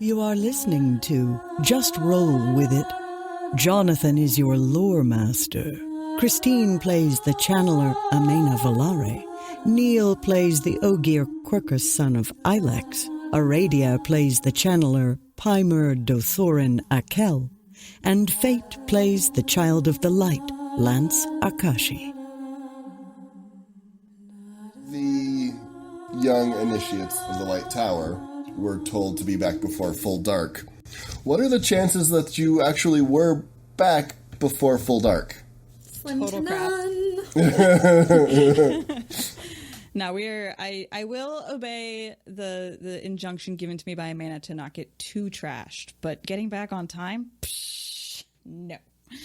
You are listening to Just Roll With It. Jonathan is your lore master. Christine plays the channeler Amena Valare. Neil plays the Ogier Quercus son of Ilex. Aradia plays the channeler Pimur Dothorin Akel. And Fate plays the Child of the Light, Lance Akashi. The young initiates of the Light Tower were told to be back before full dark. What are the chances that you actually were back before full dark? Slim to none. Now I will obey the injunction given to me by Amena to not get too trashed, but getting back on time, no.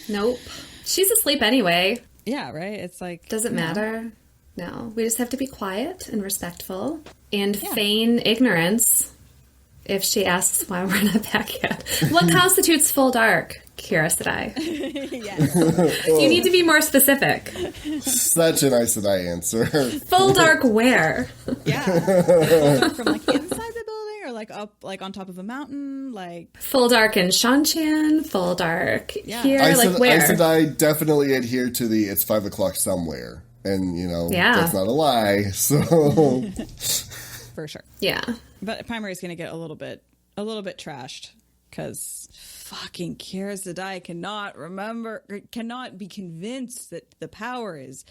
Nope. She's asleep anyway. Yeah, right? It's like... Doesn't matter. No. We just have to be quiet and respectful and feign ignorance if she asks why we're not back yet. What constitutes full dark? Kira said I. Yes. You need to be more specific. Such an Aes Sedai answer. Full dark where? Yeah. Full dark from like inside the building or like up like on top of a mountain, like full dark in Shanshan, full dark here, like where? Aes Sedai definitely adhere to the it's 5 o'clock somewhere. And that's not a lie. So for sure. Yeah. But Pimur is gonna get a little bit trashed because fucking Kira Sedai cannot be convinced that the power is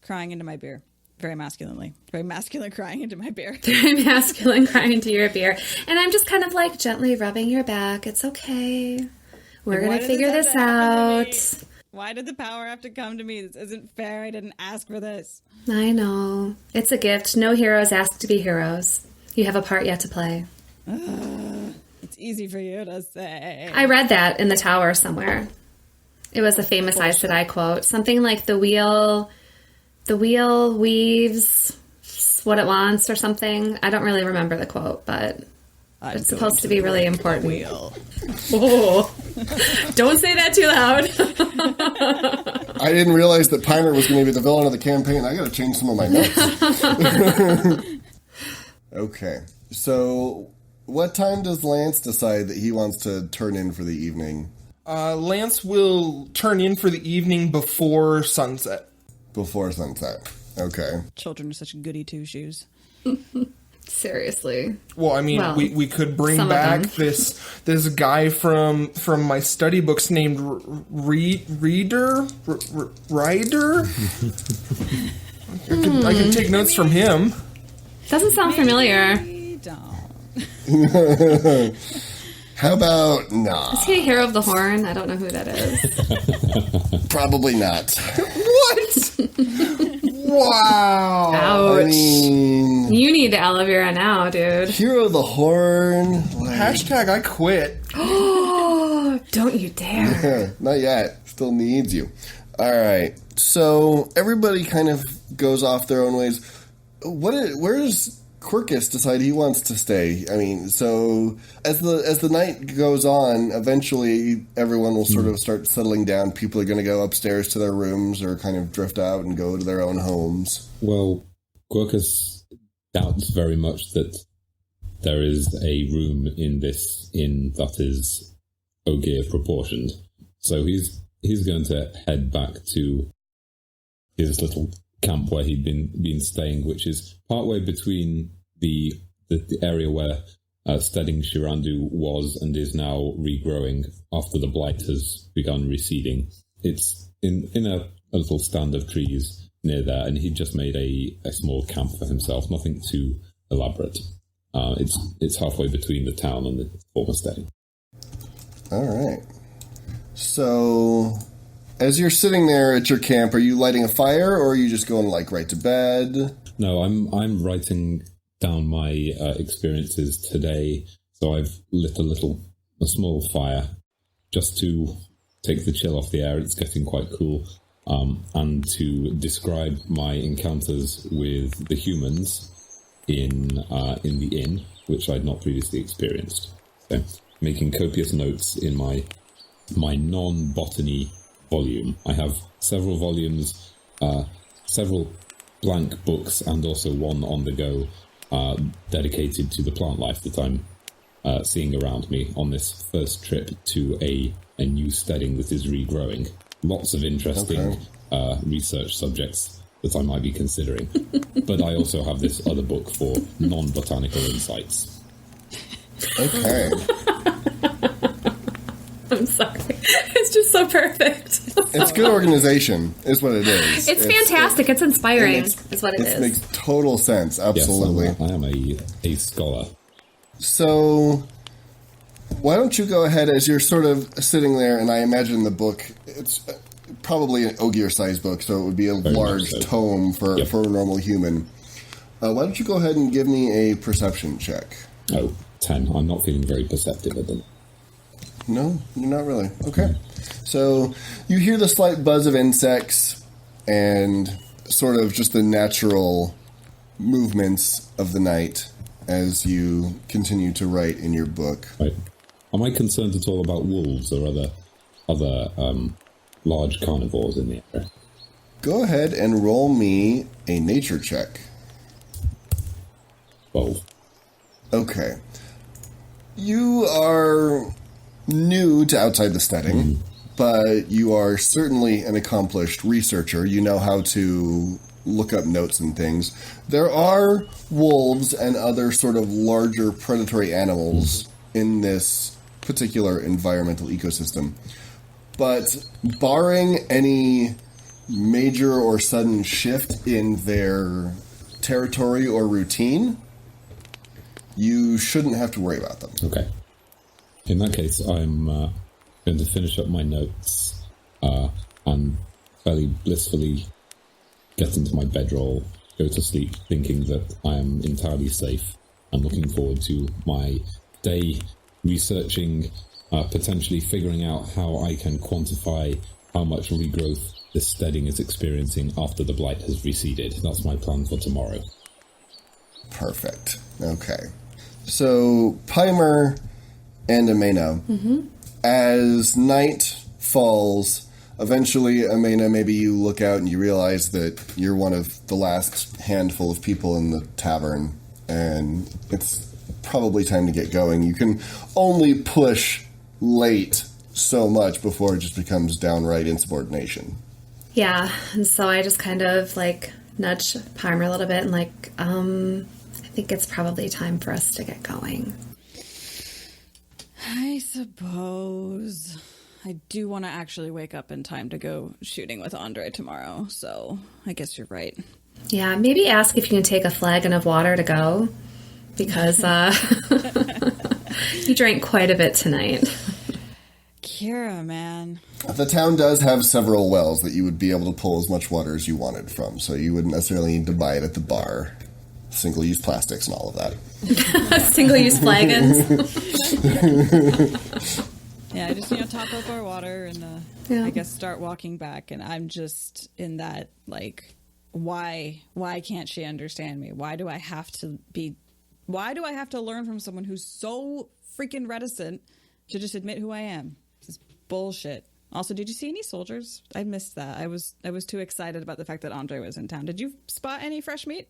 crying into my beer. Very masculine crying into my beer. Very masculine crying into your beer. And I'm just kind of like gently rubbing your back. It's okay. We're going to figure this out. Why did the power have to come to me? This isn't fair. I didn't ask for this. I know. It's a gift. No heroes ask to be heroes. You have a part yet to play. It's easy for you to say. I read that in the tower somewhere. It was a famous Aes Sedai quote. Something like the wheel weaves what it wants or something. I don't really remember the quote, but it's supposed to be really important. Wheel. Oh, don't say that too loud. I didn't realize that Pimur was going to be the villain of the campaign. I got to change some of my notes. Okay, so what time does Lance decide that he wants to turn in for the evening? Lance will turn in for the evening before sunset. Before sunset. Okay. Children are such goody two-shoes. Seriously. Well, I mean, we could bring back this guy from my study books named Ryder. I could take notes from him. Doesn't sound familiar. Don't. How about nah? Is he a hero of the horn? I don't know who that is. Probably not. What? Wow. Ouch. I mean, you need aloe vera now, dude. hero of the horn. Hashtag I quit. Oh, don't you dare. Not yet. Still needs you. All right. So everybody kind of goes off their own ways. Where does Quercus decide he wants to stay? I mean, so as the night goes on, eventually everyone will sort of start settling down. People are going to go upstairs to their rooms or kind of drift out and go to their own homes. Well, Quercus doubts very much that there is a room in this inn that is Ogier proportioned. So he's going to head back to his little camp where he'd been staying, which is partway between the area where Stedding Shirandu was and is now regrowing after the blight has begun receding. It's in a little stand of trees near there, and he just made a small camp for himself, nothing too elaborate. It's halfway between the town and the former Stedding. All right. So as you're sitting there at your camp, are you lighting a fire, or are you just going right to bed? No, I'm writing down my experiences today. So I've lit a small fire just to take the chill off the air. It's getting quite cool, and to describe my encounters with the humans in the inn, which I'd not previously experienced. So making copious notes in my non-botany volume. I have several volumes, several blank books, and also one on the go dedicated to the plant life that I'm seeing around me on this first trip to a new steading that is regrowing. Lots of interesting research subjects that I might be considering. But I also have this other book for non-botanical insights. Okay. I'm sorry. It's just so perfect. It's good organization, is what it is. It's fantastic. It's inspiring, is what it is. It makes total sense. Absolutely. Yes, I am a scholar. So, why don't you go ahead as you're sort of sitting there, and I imagine the book, it's probably an Ogier-sized book, so it would be a Very large tome for a normal human. Why don't you go ahead and give me a perception check? Oh, 10. I'm not feeling very perceptive at them. No, you're not really. Okay. So you hear the slight buzz of insects and sort of just the natural movements of the night as you continue to write in your book. Right. Am I concerned at all about wolves or other large carnivores in the area? Go ahead and roll me a nature check. 12. Okay. You are new to outside the steading, but you are certainly an accomplished researcher. You know how to look up notes and things. There are wolves and other sort of larger predatory animals in this particular environmental ecosystem. But barring any major or sudden shift in their territory or routine, you shouldn't have to worry about them. Okay. In that case, I'm going to finish up my notes and fairly blissfully get into my bedroll, go to sleep, thinking that I am entirely safe and looking forward to my day researching, potentially figuring out how I can quantify how much regrowth this steading is experiencing after the blight has receded. That's my plan for tomorrow. Perfect. Okay. So, Pimur and Amena, as night falls, eventually, Amena, maybe you look out and you realize that you're one of the last handful of people in the tavern, and it's probably time to get going. You can only push late so much before it just becomes downright insubordination. Yeah, and so I just kind of like nudge Pimur a little bit and like, I think it's probably time for us to get going. I suppose. I do want to actually wake up in time to go shooting with Andre tomorrow, so I guess you're right. Yeah, maybe ask if you can take a flagon of water to go, because you drank quite a bit tonight. Kira, man. The town does have several wells that you would be able to pull as much water as you wanted from, so you wouldn't necessarily need to buy it at the bar. Single-use plastics and all of that. Single-use flagons. Yeah, I just, top up our water and I guess start walking back. And I'm just in that, like, why can't she understand me? Why do I have to learn from someone who's so freaking reticent to just admit who I am? This is bullshit. Also, did you see any soldiers? I missed that. I was too excited about the fact that Andre was in town. Did you spot any fresh meat?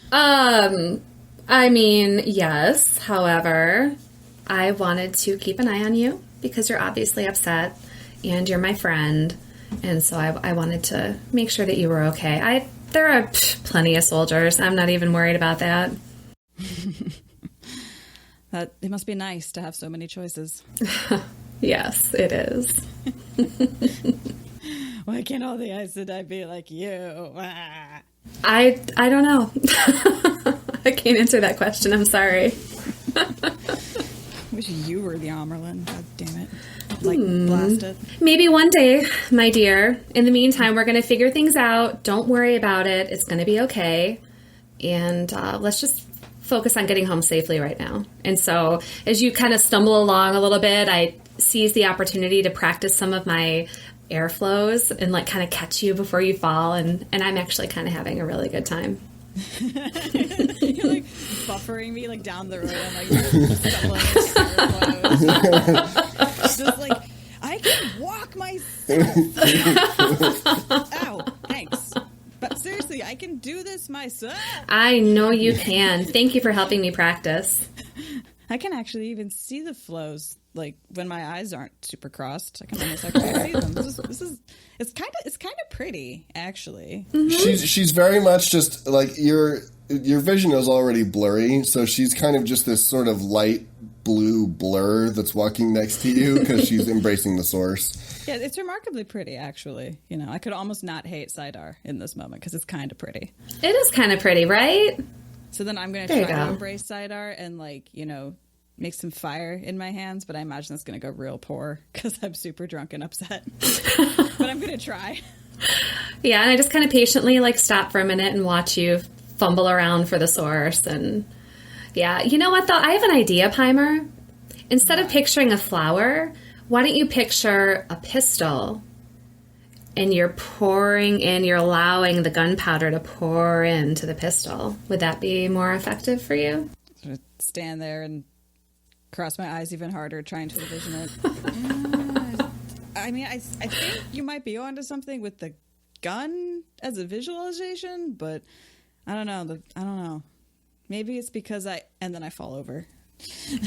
I mean, yes. However, I wanted to keep an eye on you because you're obviously upset and you're my friend. And so I wanted to make sure that you were okay. There are plenty of soldiers. I'm not even worried about that. It must be nice to have so many choices. Yes, it is. Why can't all the Aes Sedai be like you? Ah. I don't know. I can't answer that question. I'm sorry. Wish you were the Amerlin. God damn it. Like, blast it. Maybe one day, my dear. In the meantime, we're going to figure things out. Don't worry about it. It's going to be okay. And let's just focus on getting home safely right now. And so as you kind of stumble along a little bit, I seize the opportunity to practice some of my airflows and like kind of catch you before you fall. And I'm actually kind of having a really good time. You're like buffering me like down the road. I'm like stumbling. Just like, I can walk myself. Ow, thanks. But seriously, I can do this myself. I know you can. Thank you for helping me practice. I can actually even see the flows, like when my eyes aren't super crossed. I can almost actually see them. It's kind of pretty, actually. She's very much just like your vision is already blurry, so she's kind of just this sort of light blue blur that's walking next to you because she's embracing the source. Yeah, it's remarkably pretty, actually. You know, I could almost not hate Sidar in this moment because it's kind of pretty. It is kind of pretty, right? So then I'm going to try to embrace Sidar and, like, you know, make some fire in my hands, but I imagine that's going to go real poor because I'm super drunk and upset. But I'm going to try. Yeah, and I just kind of patiently, like, stop for a minute and watch you fumble around for the source. And, yeah, you know what, though? I have an idea, Pimur. Instead of picturing a flower, why don't you picture a pistol? And you're allowing the gunpowder to pour into the pistol. Would that be more effective for you? Stand there and cross my eyes even harder, trying to envision it. I mean, I think you might be onto something with the gun as a visualization, but I don't know. Maybe it's because and then I fall over.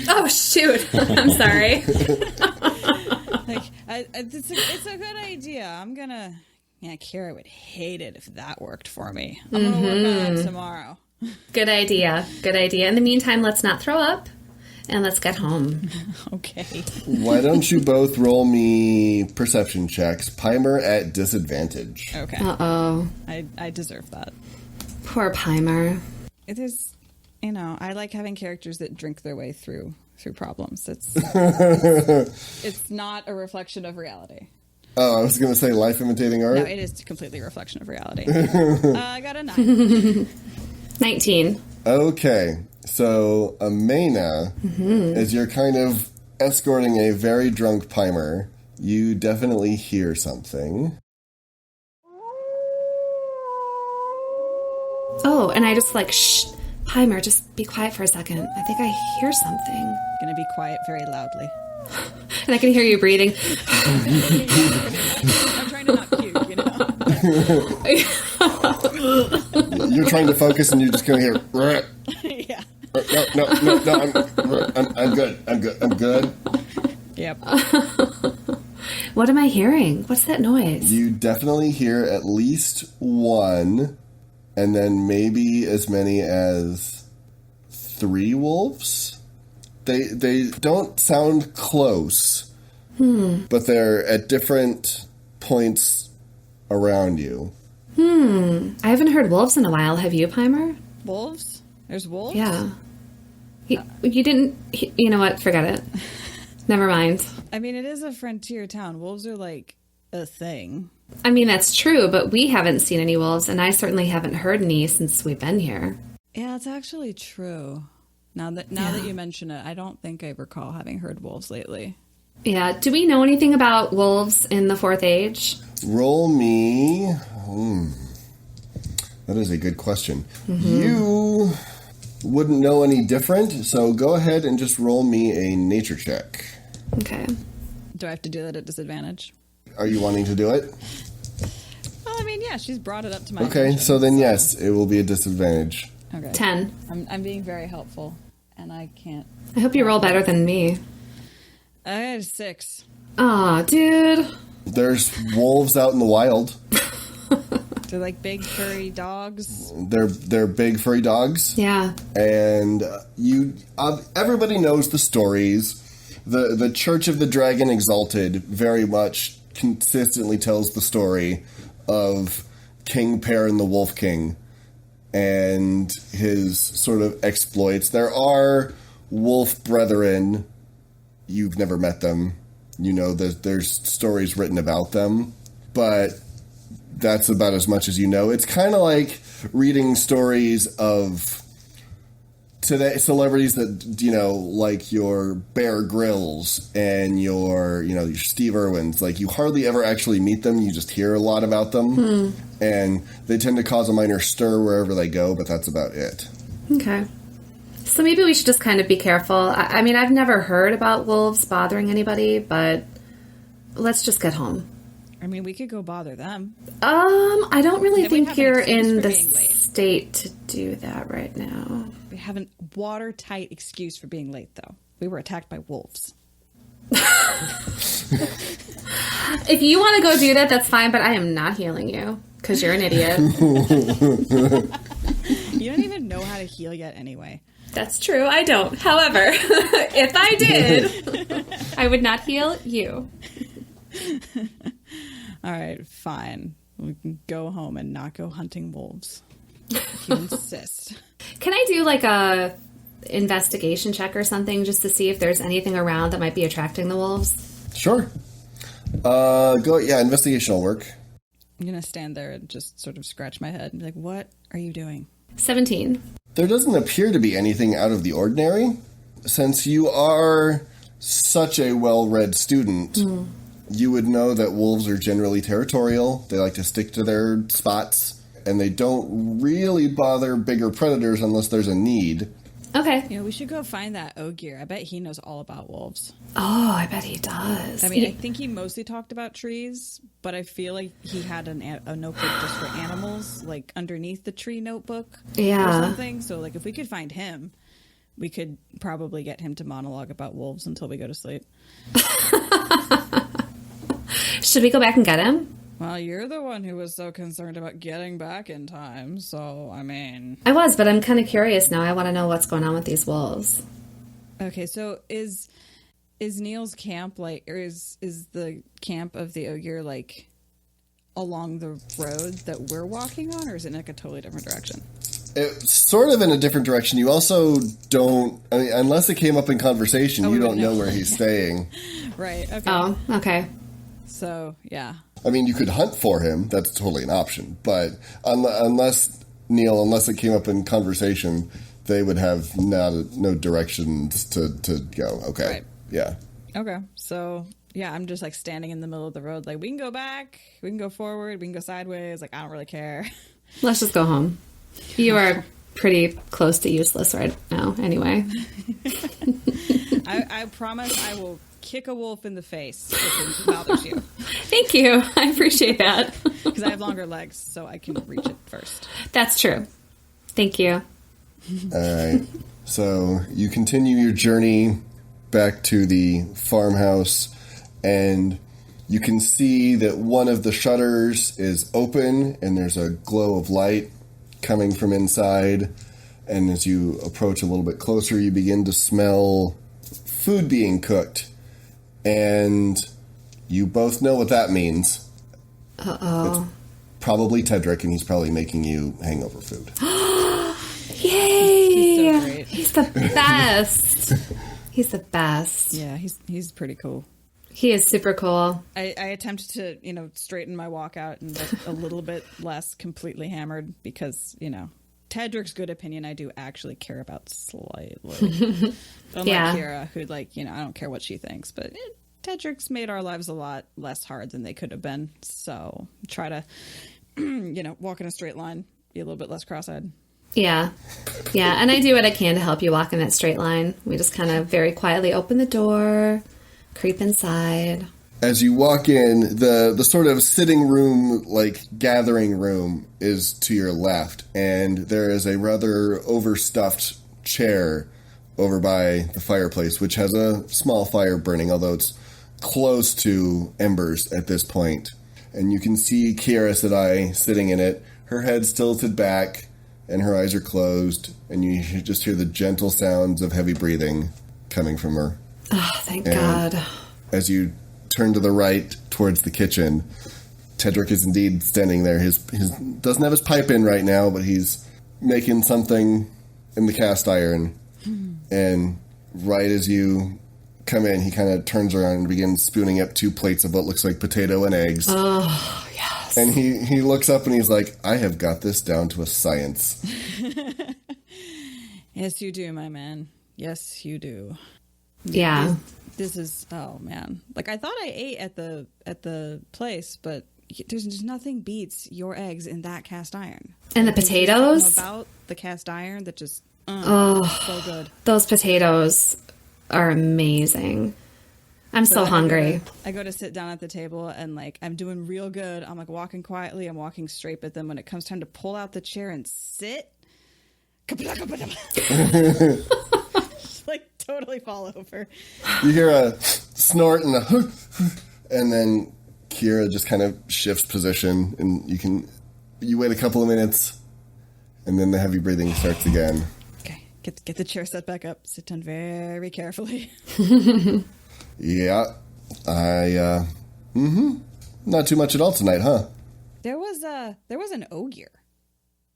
Oh, shoot. I'm sorry. It's a good idea. Kira would hate it if that worked for me. I'm going to work on it tomorrow. Good idea. In the meantime, let's not throw up and let's get home. Okay. Why don't you both roll me perception checks? Pimur at disadvantage. Okay. Uh-oh. I deserve that. Poor Pimur. It is, I like having characters that drink their way through problems. It's not a reflection of reality. Oh, I was going to say life imitating art? No, it is completely a reflection of reality. I got a 9. 19. Okay, so Amena, as you're kind of escorting a very drunk Pimur, you definitely hear something. Oh, and I just shh, Pimur, just be quiet for a second. I think I hear something. Gonna be quiet very loudly. And I can hear you breathing. I'm trying to not puke, You're trying to focus and you're just going to hear... Yeah. No, I'm good. Yep. What am I hearing? What's that noise? You definitely hear at least one, and then maybe as many as 3 wolves. They don't sound close, but they're at different points around you. I haven't heard wolves in a while. Have you, Pimur? Wolves? There's wolves? Yeah. You didn't... You know what? Forget it. Never mind. I mean, it is a frontier town. Wolves are like a thing. I mean, that's true, but we haven't seen any wolves, and I certainly haven't heard any since we've been here. Yeah, it's actually true. Now that you mention it, I don't think I recall having heard wolves lately. Yeah. Do we know anything about wolves in the Fourth Age? Roll me... That is a good question. You wouldn't know any different, so go ahead and just roll me a nature check. Okay. Do I have to do that at disadvantage? Are you wanting to do it? Well, I mean, yeah, she's brought it up to my Okay, attention, so then yes, it will be a disadvantage. Okay. 10. I'm being very helpful, and I can't... I hope you roll better than me. I had a 6. Aw, dude. There's wolves out in the wild. They're like big furry dogs. They're big furry dogs. Yeah. And everybody knows the stories. The Church of the Dragon Exalted very much consistently tells the story of King Pear and the Wolf King and his sort of exploits. There are wolf brethren. You've never met them. You know, there's stories written about them, but that's about as much as you know. It's kind of like reading stories of today celebrities that, like your Bear Grylls and your Steve Irwins. Like, you hardly ever actually meet them. You just hear a lot about them. And they tend to cause a minor stir wherever they go, but that's about it. Okay. So maybe we should just kind of be careful. I mean, I've never heard about wolves bothering anybody, but let's just get home. I mean, we could go bother them. I don't really think you're in the state state to do that right now. We have a watertight excuse for being late, though. We were attacked by wolves. If you want to go do that, that's fine, but I am not healing you because you're an idiot. You don't even know how to heal yet anyway. That's true. I don't. However, if I did, I would not heal you. All right, fine. We can go home and not go hunting wolves. If you insist. Can I do like a investigation check or something just to see if there's anything around that might be attracting the wolves? Sure. Investigation will work. I'm going to stand there and just sort of scratch my head and be like, what are you doing? 17. There doesn't appear to be anything out of the ordinary. Since you are such a well-read student, you would know that wolves are generally territorial. They like to stick to their spots, and they don't really bother bigger predators unless there's a need. Okay. Yeah, we should go find that Ogier. I bet he knows all about wolves. Oh, I bet he does. I mean, I think he mostly talked about trees, but I feel like he had a notebook just for animals, like underneath the tree notebook or something. So, like, if we could find him, we could probably get him to monologue about wolves until we go to sleep. Should we go back and get him? Well, you're the one who was so concerned about getting back in time, so, I mean... I was, but I'm kind of curious now. I want to know what's going on with these wolves. Okay, so is Neil's camp, like, or is the camp of the Ogier, like, along the road that we're walking on, or is it in, like, a totally different direction? It's sort of in a different direction. You also don't... I mean, unless it came up in conversation, you don't know where he's staying. Right, okay. Oh, okay. So, yeah. I mean, you could hunt for him. That's totally an option. But unless it came up in conversation, they would have no directions to go. Okay. Right. Yeah. Okay. So, yeah, I'm just, like, standing in the middle of the road. Like, we can go back. We can go forward. We can go sideways. Like, I don't really care. Let's just go home. You are pretty close to useless right now, anyway. I promise I will kick a wolf in the face if it bothers you. Thank you. I appreciate that. Because I have longer legs, so I can reach it first. That's true. Thank you. All right. So you continue your journey back to the farmhouse, and you can see that one of the shutters is open, and there's a glow of light coming from inside. And as you approach a little bit closer, you begin to smell food being cooked. And you both know what that means. Uh-oh. It's probably Tedric, and he's probably making you hangover food. Yay! He's so great. He's the best. He's the best. Yeah, he's pretty cool. He is super cool. I attempted to, straighten my walk out and look a little bit less completely hammered because, Tedric's good opinion I do actually care about slightly. Unlike Kira, who, I don't care what she thinks, but Tedric's made our lives a lot less hard than they could have been. So try to, walk in a straight line, be a little bit less cross-eyed. Yeah. Yeah, and I do what I can to help you walk in that straight line. We just kind of very quietly open the door, creep inside. As you walk in, the sort of sitting room, gathering room, is to your left, and there is a rather overstuffed chair over by the fireplace, which has a small fire burning, although it's close to embers at this point. And you can see Kiara Sedai sitting in it, her head's tilted back, and her eyes are closed, and you just hear the gentle sounds of heavy breathing coming from her. Oh, thank God. As you turn to the right towards the kitchen, Tedric is indeed standing there. His doesn't have his pipe in right now, but he's making something in the cast iron. And right as you come in, he kind of turns around and begins spooning up 2 plates of what looks like potato and eggs. Oh, yes. And he looks up and he's like, I have got this down to a science. Yes, you do, my man. Yes, you do. Yeah. This is, oh man. I thought I ate at the place, but there's just nothing beats your eggs in that cast iron. And the potatoes? There's something about the cast iron that just, so good. Those potatoes are amazing. I'm so hungry. I go to sit down at the table and I'm doing real good. I'm walking quietly. I'm walking straight, but then when it comes time to pull out the chair and sit, like totally fall over. You hear a snort and a and then Kira just kind of shifts position, and you wait a couple of minutes, and then the heavy breathing starts again. Okay, get the chair set back up. Sit down very carefully. Yeah, not too much at all tonight, huh? There was an Ogier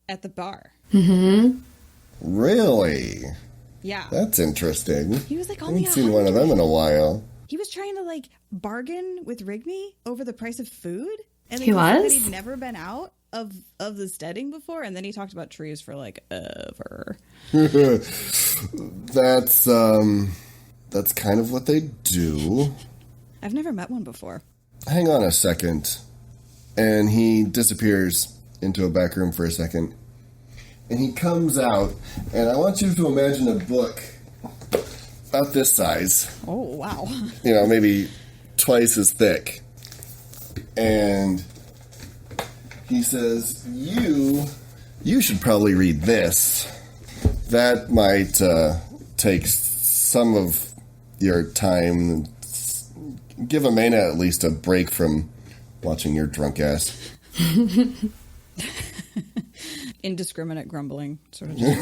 at the bar. Mm-hmm. Really? Yeah. That's interesting. He was like I on the haven't seen one of them in a while. He was trying to like bargain with Rigney over the price of food. And He said was? that he'd never been out of the steading before, and then he talked about trees for like ever. That's kind of what they do. I've never met one before. Hang on a second. And he disappears into a back room for a second. And he comes out, and I want you to imagine a book about this size. Oh, wow. Maybe twice as thick. And he says, you should probably read this. That might take some of your time. Give Amena at least a break from watching your drunk ass. Indiscriminate grumbling, sort of. Just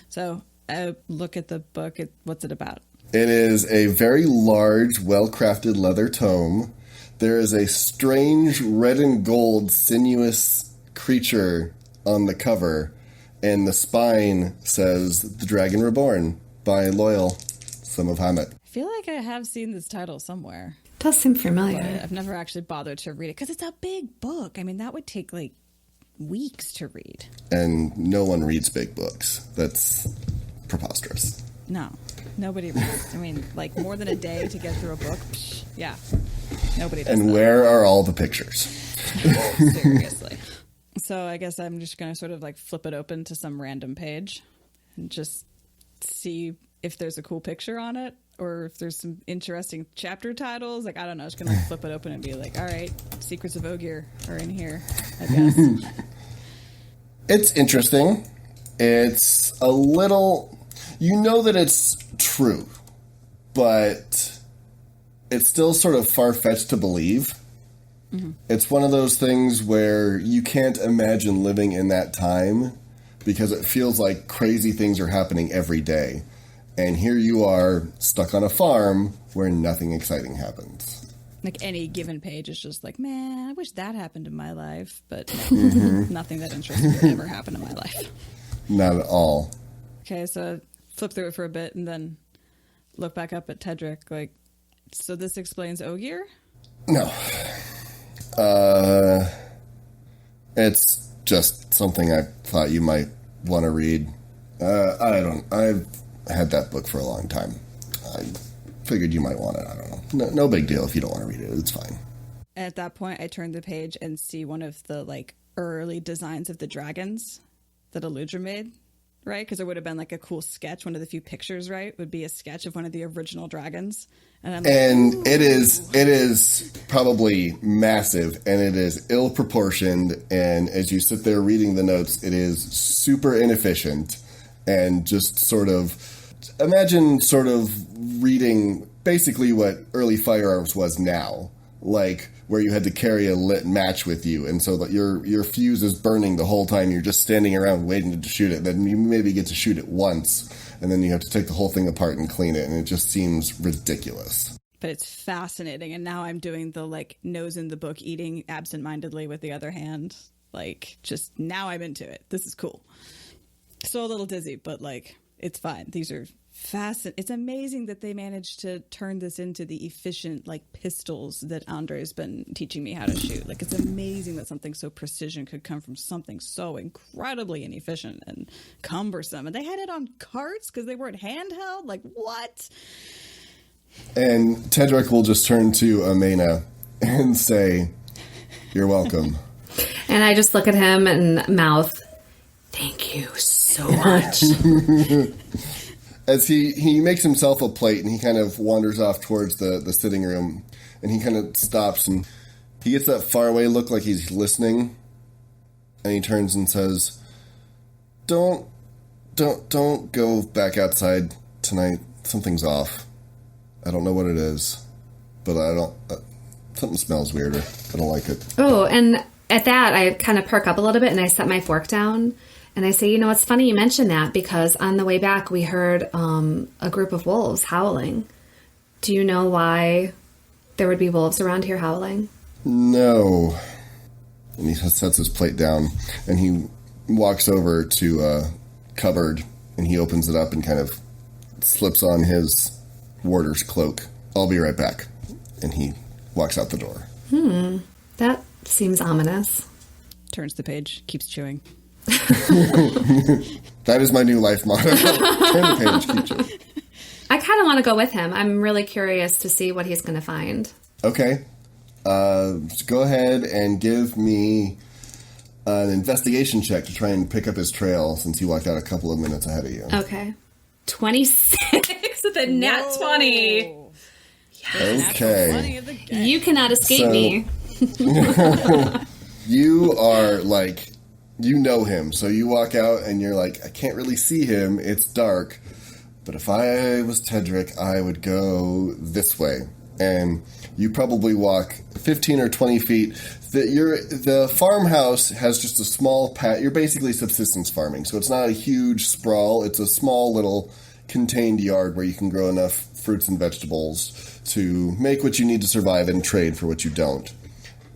so I look at the book. What's it about? It is a very large, well-crafted leather tome. There is a strange red and gold sinuous creature on the cover, and the spine says The Dragon Reborn by Loyal, Son of Hamet. I feel like I have seen this title somewhere. Does seem familiar. But I've never actually bothered to read it because it's a big book. I mean, that would take like weeks to read. And no one reads big books. That's preposterous. No, nobody reads. I mean, like more than a day to get through a book. Yeah, nobody does. And that. where are all the pictures? Seriously. So I guess I'm just going to sort of like flip it open to some random page and just see if there's a cool picture on it or if there's some interesting chapter titles. Like, I don't know. I'm just going to flip it open and be like, all right, Secrets of Ogier are in here, I guess. It's interesting. It's a little... You know that it's true, but it's still sort of far-fetched to believe. Mm-hmm. It's one of those things where you can't imagine living in that time because it feels like crazy things are happening every day. And here you are stuck on a farm where nothing exciting happens. Like any given page is just like, man, I wish that happened in my life. But nothing that interesting would ever happen in my life. Not at all. Okay, so flip through it for a bit and then look back up at Tedric. Like, so this explains Ogier? No. It's just something I thought you might want to read. I've had that book for a long time. I figured you might want it. I don't know. No big deal if you don't want to read it. It's fine. At that point, I turn the page and see one of the like early designs of the dragons that Aludra made, right? Because it would have been like a cool sketch. One of the few pictures, right, would be a sketch of one of the original dragons. And I'm like, and it is probably massive, and it is ill-proportioned, and as you sit there reading the notes, it is super inefficient, and just sort of... Imagine sort of reading basically what early firearms was now, like where you had to carry a lit match with you, and so that your fuse is burning the whole time. You're just standing around waiting to shoot it. Then you maybe get to shoot it once, and then you have to take the whole thing apart and clean it, and it just seems ridiculous. But it's fascinating, and now I'm doing the like nose in the book, eating absentmindedly with the other hand. Like, just now I'm into it. This is cool. So a little dizzy, but like it's fine. These are fascinating. It's amazing that they managed to turn this into the efficient like pistols that Andre's been teaching me how to shoot. Like, it's amazing that something so precision could come from something so incredibly inefficient and cumbersome. And they had it on carts because they weren't handheld. Like, what? And Tedric will just turn to Amena and say, "You're welcome." And I just look at him and mouth, "Thank you so much." As he makes himself a plate and he kind of wanders off towards the sitting room, and he kind of stops and he gets that faraway look like he's listening, and he turns and says, don't go back outside tonight. Something's off. I don't know what it is, but I don't. Something smells weirder. I don't like it. Oh, and at that, I kind of perk up a little bit, and I set my fork down, and I say, it's funny you mentioned that, because on the way back, we heard a group of wolves howling. Do you know why there would be wolves around here howling? No. And he sets his plate down, and he walks over to a cupboard, and he opens it up and kind of slips on his warder's cloak. I'll be right back. And he walks out the door. That seems ominous. Turns the page, keeps chewing. That is my new life motto. Turn the page, keep chewing. I kind of want to go with him. I'm really curious to see what he's going to find. Okay. Just go ahead and give me an investigation check to try and pick up his trail, since he walked out a couple of minutes ahead of you. Okay. 26 with a nat 20. Okay. You cannot escape me. You are like, you know him. So you walk out and you're like, I can't really see him. It's dark. But if I was Tedric, I would go this way. And you probably walk 15 or 20 feet. The farmhouse has just a small patch. You're basically subsistence farming. So it's not a huge sprawl. It's a small little contained yard where you can grow enough fruits and vegetables to make what you need to survive and trade for what you don't.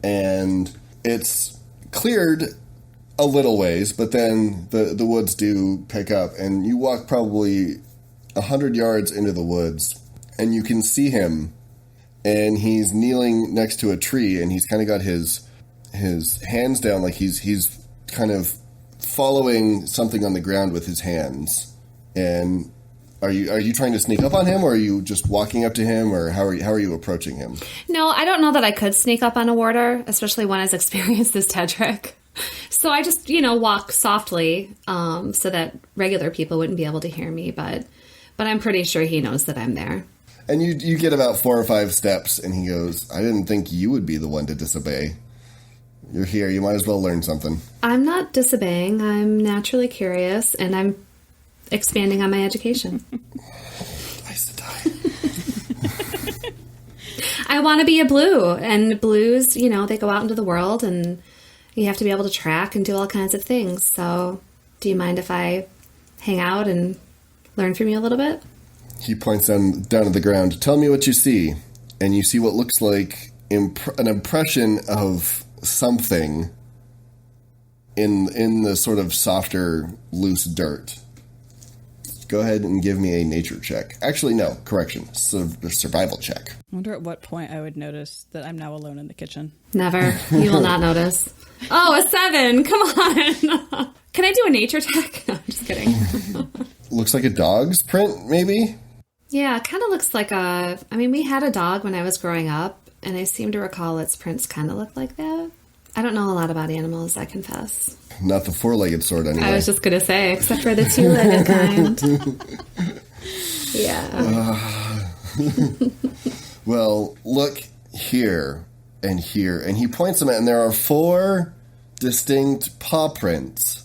And it's cleared a little ways, but then the woods do pick up, and you walk probably 100 yards into the woods, and you can see him, and he's kneeling next to a tree, and he's kind of got his hands down, like he's kind of following something on the ground with his hands. And Are you trying to sneak up on him, or are you just walking up to him, or how are you approaching him? No, I don't know that I could sneak up on a warder, especially one as experienced as Tedric. So I just, walk softly, so that regular people wouldn't be able to hear me, but I'm pretty sure he knows that I'm there. And you get about 4 or 5 steps, and he goes, I didn't think you would be the one to disobey. You're here, you might as well learn something. I'm not disobeying, I'm naturally curious, and I'm expanding on my education. Nice to die. I want to be a blue, and blues, they go out into the world, and you have to be able to track and do all kinds of things. So, do you mind if I hang out and learn from you a little bit? He points down at the ground. Tell me what you see. And you see what looks like an impression of something in the sort of softer, loose dirt. Go ahead and give me a nature check. Actually, no, correction. Survival check. I wonder at what point I would notice that I'm now alone in the kitchen. Never. You will not notice. Oh, a 7. Come on. Can I do a nature check? No, I'm just kidding. Looks like a dog's print, maybe? Yeah, it kind of looks like we had a dog when I was growing up, and I seem to recall its prints kind of look like that. I don't know a lot about animals, I confess. Not the 4-legged sort, anyway. I was just going to say, except for the 2-legged kind. Yeah. Well, look here and here. And he points them at, and there are 4 distinct paw prints,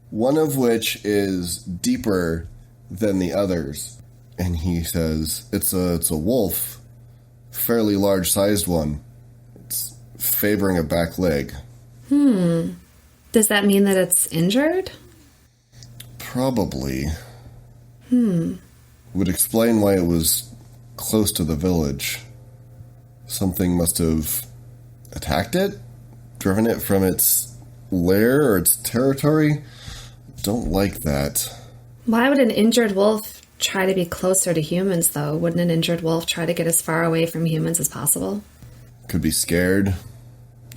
one of which is deeper than the others. And he says, it's a wolf, fairly large-sized one. It's favoring a back leg. Does that mean that it's injured? Probably. Would explain why it was close to the village. Something must have attacked it, driven it from its lair or its territory. Don't like that. Why would an injured wolf try to be closer to humans, though? Wouldn't an injured wolf try to get as far away from humans as possible? Could be scared.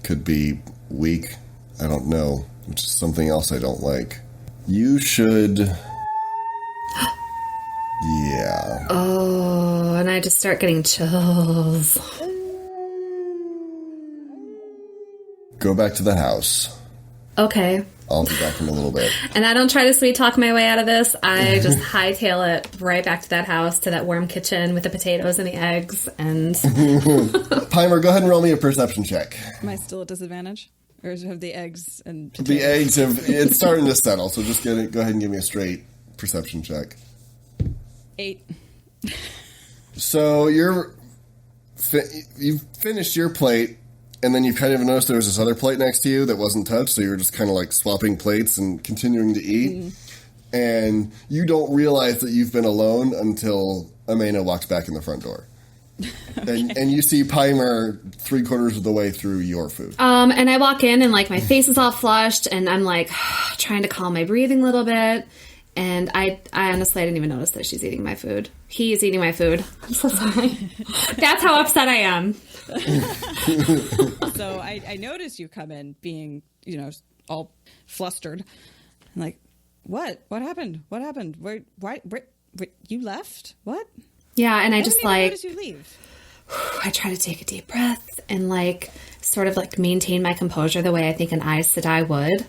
Could be weak. I don't know. Which is something else I don't like. You should... Yeah. Oh, and I just start getting chills. Go back to the house. Okay. I'll be back in a little bit. And I don't try to sweet talk my way out of this. I just hightail it right back to that house, to that warm kitchen with the potatoes and the eggs. And Pimur, go ahead and roll me a perception check. Am I still at disadvantage? Or have the eggs and potatoes? The eggs it's starting to settle, so just go ahead and give me a straight perception check. 8. So you've finished your plate, and then you kind of noticed there was this other plate next to you that wasn't touched, so you were just kind of like swapping plates and continuing to eat. And you don't realize that you've been alone until Amena walks back in the front door. and you see Pimur 3/4 of the way through your food. And I walk in and like my face is all flushed and I'm like trying to calm my breathing a little bit. And I honestly, I didn't even notice that she's eating my food. He is eating my food. I'm so sorry. That's how upset I am. So I noticed you come in being, all flustered. I'm like, what? What happened? What happened? Where you left? What? Yeah, and I didn't just even like notice you leave. I try to take a deep breath and like sort of like maintain my composure the way I think an Aes Sedai would.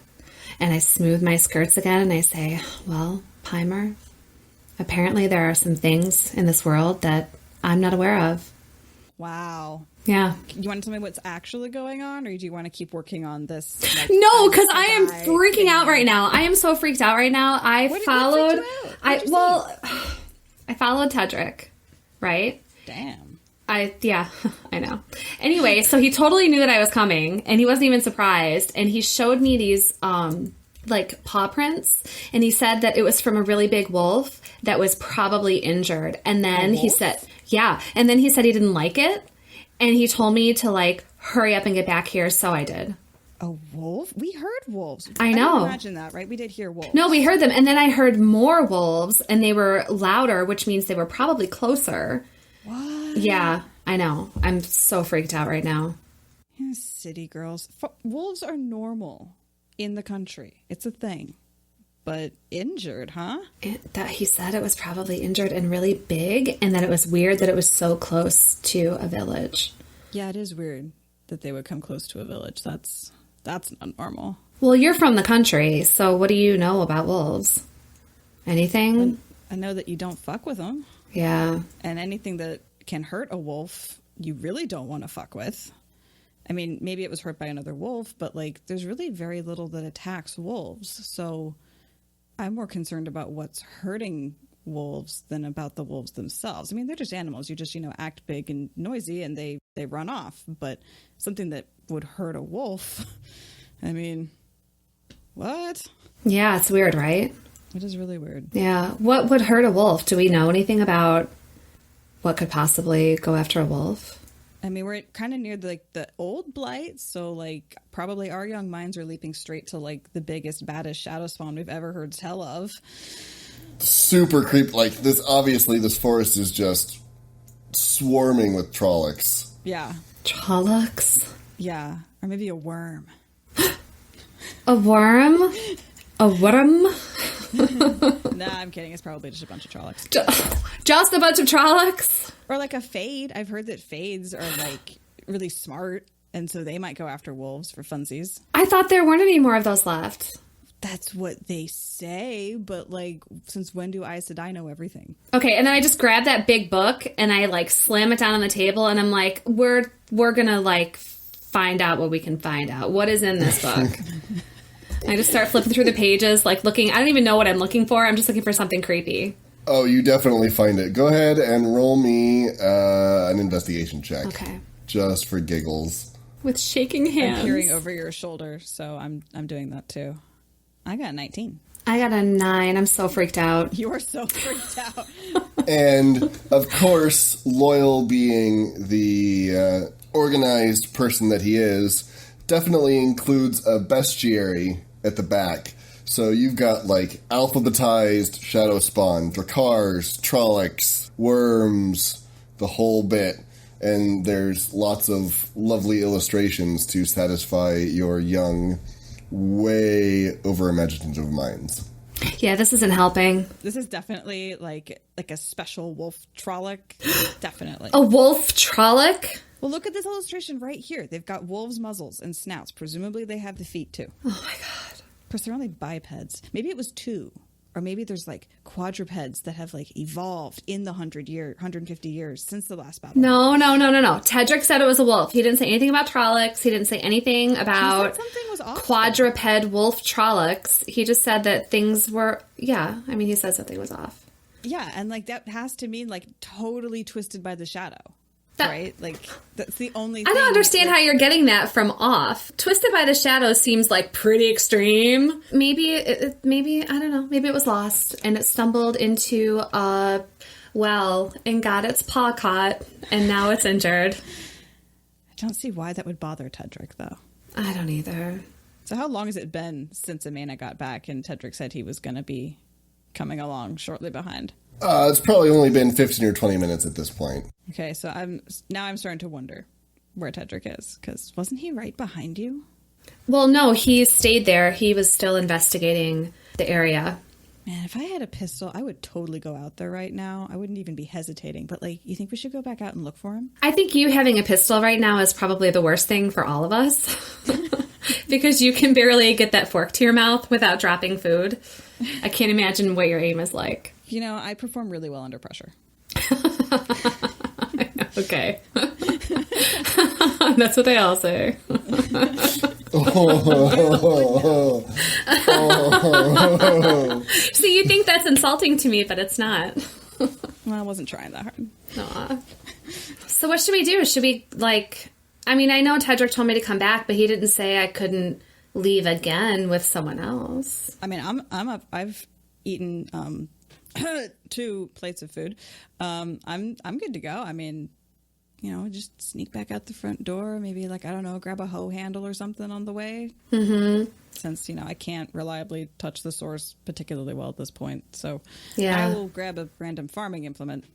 And I smooth my skirts again and I say, well, Pimur, apparently there are some things in this world that I'm not aware of. Wow. Yeah. You want to tell me what's actually going on, or do you want to keep working on this? Like, no, because I am freaking out right now. I am so freaked out right now. I followed Tedric, right? Damn. I know. Anyway, so he totally knew that I was coming, and he wasn't even surprised. And he showed me these like paw prints, and he said that it was from a really big wolf that was probably injured. And then he said, and then he said he didn't like it, and he told me to like hurry up and get back here. So I did. A wolf? We heard wolves. I know. didn't imagine that, right? We did hear wolves. No, we heard them, and then I heard more wolves, and they were louder, which means they were probably closer. What? Yeah, I know. I'm so freaked out right now. Yeah, city girls. Wolves are normal in the country. It's a thing. But injured, huh? That he said it was probably injured and really big, and that it was weird that it was so close to a village. Yeah, it is weird that they would come close to a village. That's not normal. Well, you're from the country, so what do you know about wolves? Anything? I know that you don't fuck with them. Yeah. And anything that can hurt a wolf, you really don't want to fuck with. I mean, maybe it was hurt by another wolf, but like there's really very little that attacks wolves. So I'm more concerned about what's hurting wolves than about the wolves themselves. I mean, they're just animals. You just, act big and noisy and they run off. But something that would hurt a wolf, I mean, what? Yeah, it's weird, right? It is really weird. Yeah. What would hurt a wolf? Do we know anything about what could possibly go after a wolf? I mean, we're kind of near the old blight, so like probably our young minds are leaping straight to like the biggest, baddest shadow spawn we've ever heard tell of. Super creepy. Like this, obviously, this forest is just swarming with Trollocs. Yeah. Trollocs? Yeah, or maybe a worm. A worm? A worm? Nah, I'm kidding. It's probably just a bunch of Trollocs. Just a bunch of Trollocs? Or like a fade. I've heard that fades are like really smart, and so they might go after wolves for funsies. I thought there weren't any more of those left. That's what they say, but like, since when do Aes Sedai know everything? Okay, and then I just grab that big book and I like slam it down on the table, and I'm like, we're gonna like find out what we can find out. What is in this book? I just start flipping through the pages, like looking. I don't even know what I'm looking for. I'm just looking for something creepy. Oh, you definitely find it. Go ahead and roll me an investigation check. Okay. Just for giggles. With shaking hands. I'm peering over your shoulder, so I'm doing that too. I got a 19. I got a 9. I'm so freaked out. You are so freaked out. And, of course, Loyal being the organized person that he is, definitely includes a bestiary at the back. So you've got, like, alphabetized shadow spawn, Drakars, Trollocs, worms, the whole bit. And there's lots of lovely illustrations to satisfy your young, way over-imaginative minds. Yeah, this isn't helping. This is definitely like a special wolf Trolloc. Definitely. A wolf Trolloc? Well, look at this illustration right here. They've got wolves' muzzles and snouts. Presumably they have the feet too. Oh my god. Plus, they're only bipeds. Maybe it was 2. or maybe there's like quadrupeds that have like evolved in the 150 years since the last battle. No. Tedric said it was a wolf. He didn't say anything about Trollocs. He didn't say anything about something was off quadruped wolf Trollocs. He just said that things were, he said something was off. Yeah, and like that has to mean like totally twisted by the shadow. Right? Like, that's the only thing. I don't understand how you're getting that from off. Twisted by the Shadow seems like pretty extreme. Maybe, I don't know. Maybe it was lost and it stumbled into a well and got its paw caught and now it's injured. I don't see why that would bother Tedric, though. I don't either. So how long has it been since Amena got back and Tedric said he was going to be coming along shortly behind? It's probably only been 15 or 20 minutes at this point. Okay, so I'm starting to wonder where Tedric is, because wasn't he right behind you? Well, no, he stayed there. He was still investigating the area. Man, if I had a pistol, I would totally go out there right now. I wouldn't even be hesitating. But, like, you think we should go back out and look for him? I think you having a pistol right now is probably the worst thing for all of us. Because you can barely get that fork to your mouth without dropping food. I can't imagine what your aim is like. You know, I perform really well under pressure. Okay. That's what they all say. See, you think that's insulting to me, but it's not. Well, I wasn't trying that hard. Aw. So what should we do? Should we, I know Tedric told me to come back, but he didn't say I couldn't leave again with someone else. I mean, I've eaten 2 plates of food. I'm good to go. I mean, just sneak back out the front door. Maybe grab a hoe handle or something on the way. Mm-hmm. Since, I can't reliably touch the source particularly well at this point. So I will grab a random farming implement.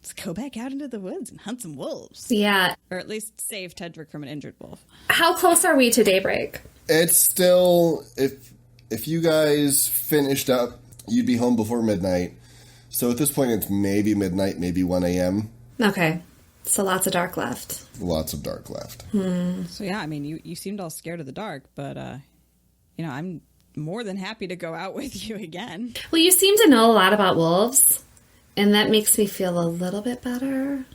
Let's go back out into the woods and hunt some wolves. Yeah. Or at least save Tedric from an injured wolf. How close are we to daybreak? It's still, if you guys finished up, you'd be home before midnight. So at this point, it's maybe midnight, maybe 1 a.m. Okay. So lots of dark left. Lots of dark left. So yeah, I mean, you seemed all scared of the dark, but, I'm more than happy to go out with you again. Well, you seem to know a lot about wolves, and that makes me feel a little bit better.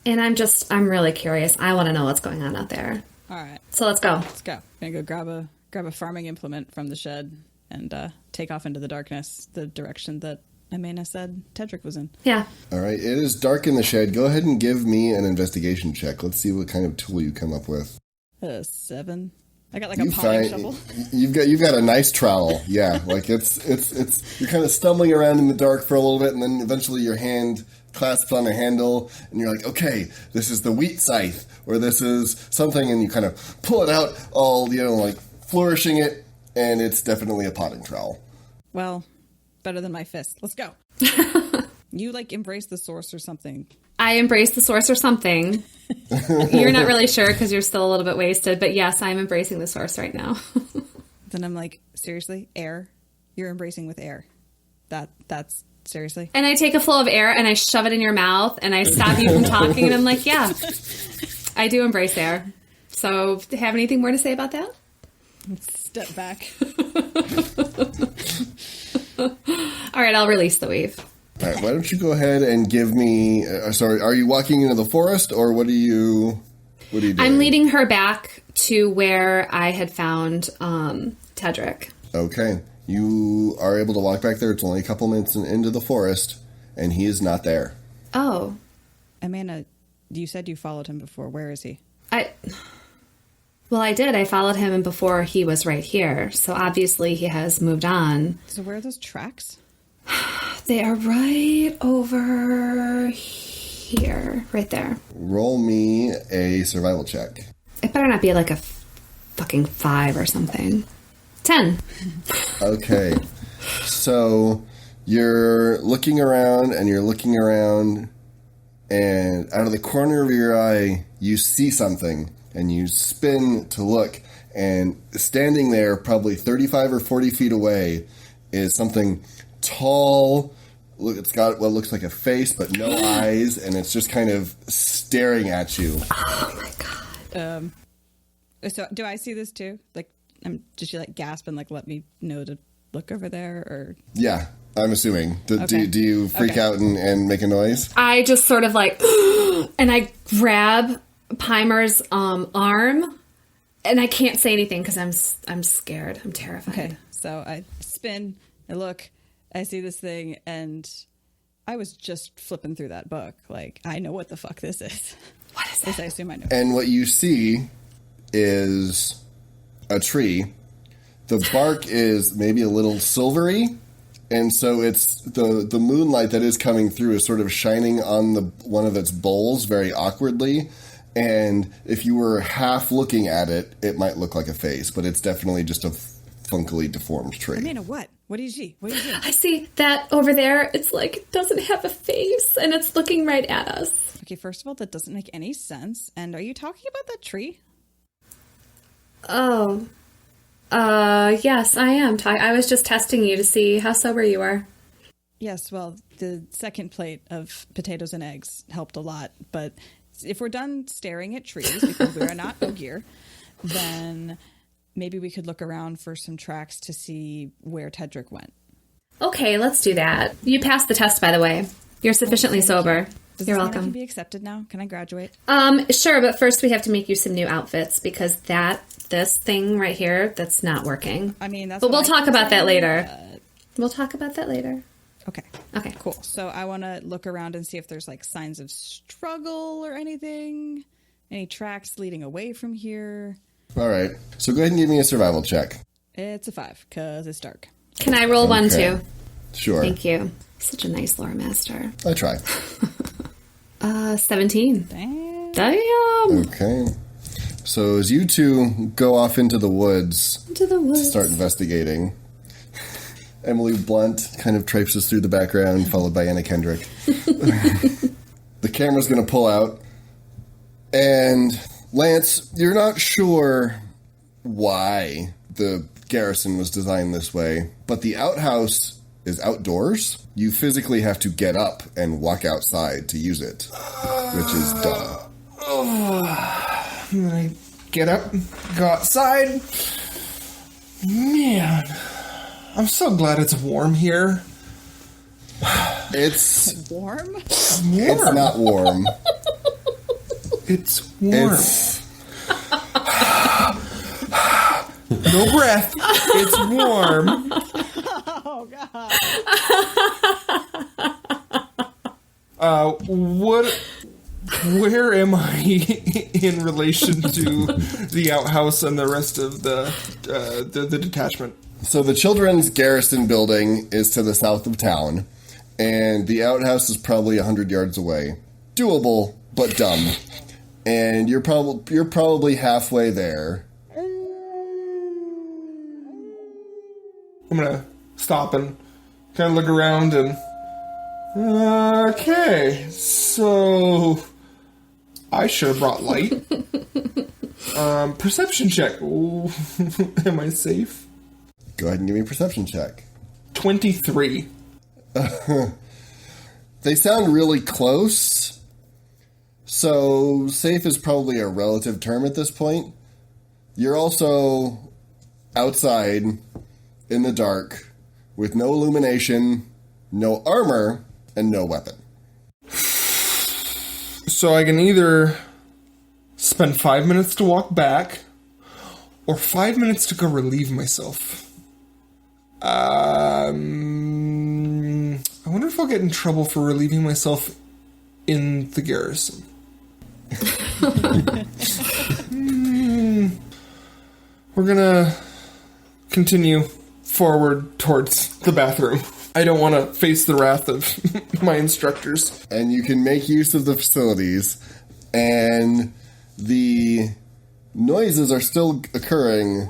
And I'm really curious. I want to know what's going on out there. All right. So let's go. Let's go. I'm going to go grab a farming implement from the shed and take off into the darkness, the direction that Amena said Tedric was in. Yeah. All right. It is dark in the shed. Go ahead and give me an investigation check. Let's see what kind of tool you come up with. 7. I got a potting shovel. You've got a nice trowel. Yeah. It's you're kind of stumbling around in the dark for a little bit, and then eventually your hand clasps on a handle, and you're like, okay, this is the wheat scythe, or this is something, and you kind of pull it out, all, flourishing it, and it's definitely a potting trowel. Well, better than my fist. Let's go. You embrace the source or something. I embrace the source or something. You're not really sure because you're still a little bit wasted, but yes, I'm embracing the source right now. Then I'm like, seriously? Air? You're embracing with air. That's seriously? And I take a flow of air and I shove it in your mouth and I stop you from talking and I'm like, yeah, I do embrace air. So have anything more to say about that? Let's step back. All right, I'll release the weave. All right, why don't you go ahead and give me... sorry, are you walking into the forest, or what are you doing? I'm leading her back to where I had found Tedric. Okay. You are able to walk back there. It's only a couple minutes into the forest, and he is not there. Oh. Amena, you said you followed him before. Where is he? Well, I did. I followed him before he was right here. So obviously he has moved on. So where are those tracks? They are right over here. Right there. Roll me a survival check. It better not be like a fucking 5 or something. 10. Okay. So you're looking around, and out of the corner of your eye, you see something, and you spin to look, and standing there, probably 35 or 40 feet away, is something tall. Look, it's got what looks like a face, but no eyes, and it's just kind of staring at you. Oh my god. So do I see this too? Did she gasp and let me know to look over there, or? Yeah. I'm assuming. Do you freak out and make a noise? I just sort of like, and I grab Pimur's arm, and I can't say anything because I'm scared. I'm terrified. Okay, so I spin, I look, I see this thing, and I was just flipping through that book. Like, I know what the fuck this is. What is this? I assume I know. And what you see is a tree. The bark is maybe a little silvery, and so it's the moonlight that is coming through is sort of shining on one of its boles very awkwardly. And if you were half looking at it, it might look like a face, but it's definitely just a funkily deformed tree. Amena, what? What do you see? What do you see? I see that over there. It's like it doesn't have a face, and it's looking right at us. Okay, first of all, that doesn't make any sense. And are you talking about that tree? Oh. Yes, I am. I was just testing you to see how sober you are. Yes, well, the second plate of potatoes and eggs helped a lot. But if we're done staring at trees, because we are not Ogier, then maybe we could look around for some tracks to see where Tedric went. Okay, let's do that. You passed the test, by the way. You're sufficiently sober. Does You're this mean I welcome. can be accepted now? Can I graduate? Sure, but first we have to make you some new outfits because this thing right here, that's not working. I mean, that's. But we'll what talk about that later. but- We'll talk about that later. Okay. Okay. Cool. So I want to look around and see if there's like signs of struggle or anything. Any tracks leading away from here. All right. So go ahead and give me a survival check. It's a 5 because it's dark. Can I roll one Okay. too? Sure. Thank you. Such a nice lore master. I try. 17. Damn. Damn. Okay. So as you two go off into the woods Into the to woods. start investigating, Emily Blunt kind of traipses through the background, followed by Anna Kendrick. The camera's going to pull out. And Lance, you're not sure why the garrison was designed this way, but the outhouse is outdoors. You physically have to get up and walk outside to use it, which is dumb. And then I get up, go outside. Man, I'm so glad it's warm here. It's Warm? it's not warm. It's warm. It's No breath. It's warm. Oh, God. Where am I in relation to the outhouse and the rest of the detachment? So the children's garrison building is to the south of town, and the outhouse is probably 100 yards away. Doable, but dumb. And you're probably halfway there. I'm gonna stop and kind of look around and... Okay, so... I should have brought light. Perception check. Ooh, am I safe? Go ahead and give me a perception check. 23. They sound really close, so safe is probably a relative term at this point. You're also outside in the dark with no illumination, no armor, and no weapon. So I can either spend 5 minutes to walk back, or 5 minutes to go relieve myself. I wonder if I'll get in trouble for relieving myself in the garrison. We're gonna continue forward towards the bathroom. I don't want to face the wrath of my instructors. And you can make use of the facilities, and the noises are still occurring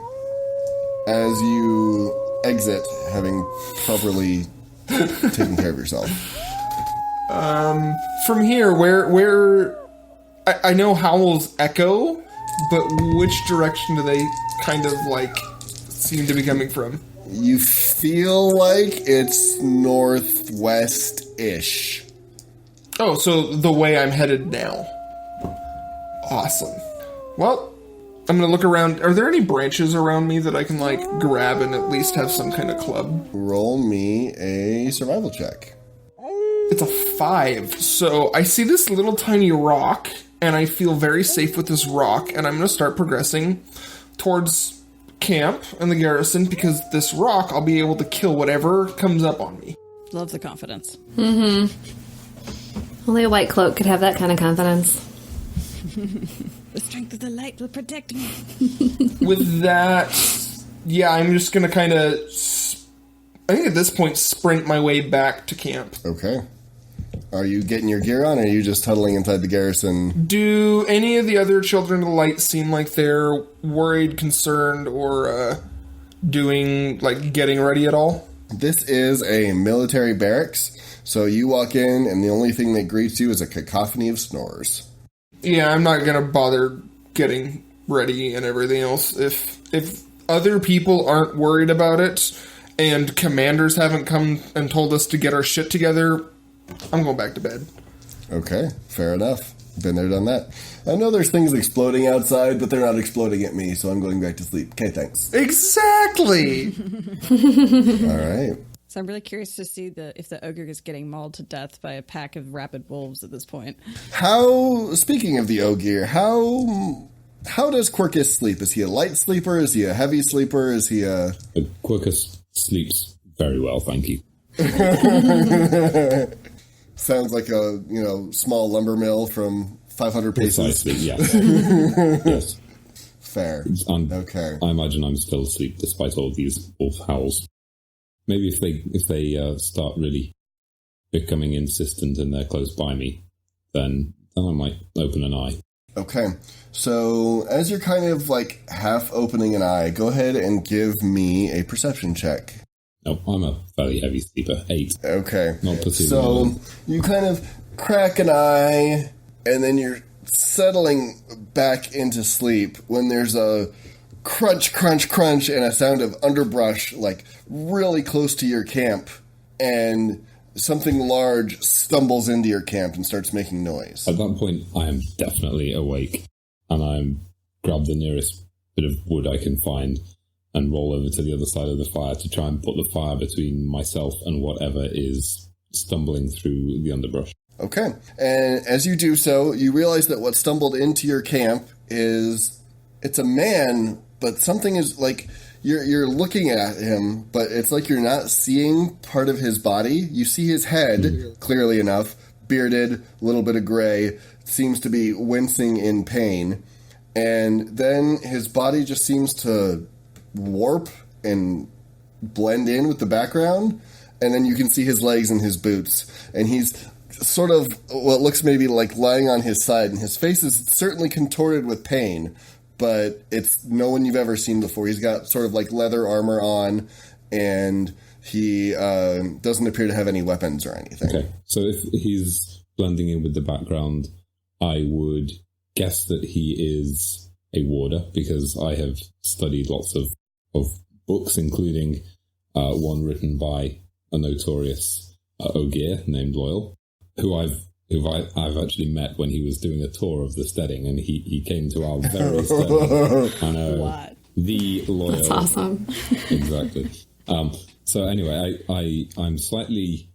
as you exit, having properly taken care of yourself. From here, where I know howls echo, but which direction do they kind of like seem to be coming from? You feel like it's northwest-ish. Oh, so the way I'm headed now. Awesome. Well, I'm gonna look around. Are there any branches around me that I can, like, grab and at least have some kind of club? Roll me a a survival check. It's a 5. So I see this little tiny rock, and I feel very safe with this rock, and I'm going to start progressing towards camp and the garrison, because this rock, I'll be able to kill whatever comes up on me. Love the confidence. Mm-hmm. Only a white cloak could have that kind of confidence. The strength of the light will protect me. With that, yeah, I'm just going to kind of, I think at this point, sprint my way back to camp. Okay. Are you getting your gear on, or are you just huddling inside the garrison? Do any of the other Children of the Light seem like they're worried, concerned, or getting ready at all? This is a military barracks, so you walk in, and the only thing that greets you is a cacophony of snores. Yeah, I'm not going to bother getting ready and everything else. If other people aren't worried about it, and commanders haven't come and told us to get our shit together, I'm going back to bed. Okay, fair enough. Been there, done that. I know there's things exploding outside, but they're not exploding at me, so I'm going back to sleep. Okay, thanks. Exactly! All right. So I'm really curious to see if the ogre is getting mauled to death by a pack of rabid wolves at this point. Speaking of the Ogier, how does Quercus sleep? Is he a light sleeper? Is he a heavy sleeper? Is he a... Quercus sleeps very well, thank you. Sounds like a, small lumber mill from 500 paces. Precisely, yes. Yes. Fair. Okay. I imagine I'm still asleep despite all these wolf howls. Maybe if they start really becoming insistent and they're close by me, then I might open an eye. Okay. So as you're kind of half opening an eye, go ahead and give me a perception check. No, I'm a fairly heavy sleeper. 8. Okay. Not so you kind of crack an eye, and then you're settling back into sleep when there's a crunch, crunch, crunch, and a sound of underbrush, really close to your camp, and something large stumbles into your camp and starts making noise. At that point, I am definitely awake, and I grab the nearest bit of wood I can find and roll over to the other side of the fire to try and put the fire between myself and whatever is stumbling through the underbrush. Okay. And as you do so, you realize that what stumbled into your camp it's a man, but something is you're looking at him, but it's like you're not seeing part of his body. You see his head clearly enough, bearded, a little bit of gray, seems to be wincing in pain. And then his body just seems to warp and blend in with the background, and then you can see his legs and his boots, and he's sort of what looks maybe like lying on his side, and his face is certainly contorted with pain, but it's no one you've ever seen before. He's got sort of leather armor on, and he doesn't appear to have any weapons or anything. Okay, so if he's blending in with the background, I would guess that he is a warder, because I have studied lots of books, including one written by a notorious Ogier named Loyal, who I've actually met when he was doing a tour of the steading, and he came to our very steading. I know. What? The Loyal. That's awesome. Exactly. So anyway, I'm slightly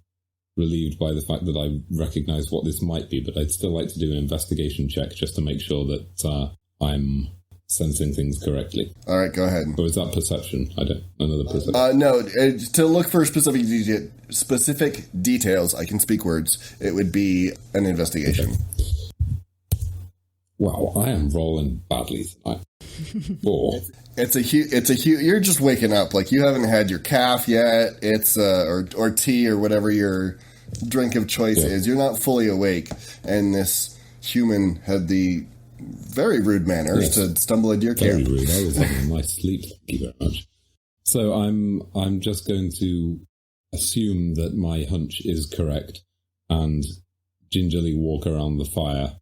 relieved by the fact that I recognize what this might be, but I'd still like to do an investigation check just to make sure that I'm sensing things correctly. All right, go ahead. Or is that perception? Another perception. No, to look for specific details, I can speak words, it would be an investigation. Okay. Wow, I am rolling badly tonight. 4. It's a huge. You're just waking up. You haven't had your caf yet. It's or tea or whatever your drink of choice is. You're not fully awake, and this human had the very rude manners to stumble into your camp. Very rude. I was having a nice sleep. Thank you very much. So I'm just going to assume that my hunch is correct and gingerly walk around the fire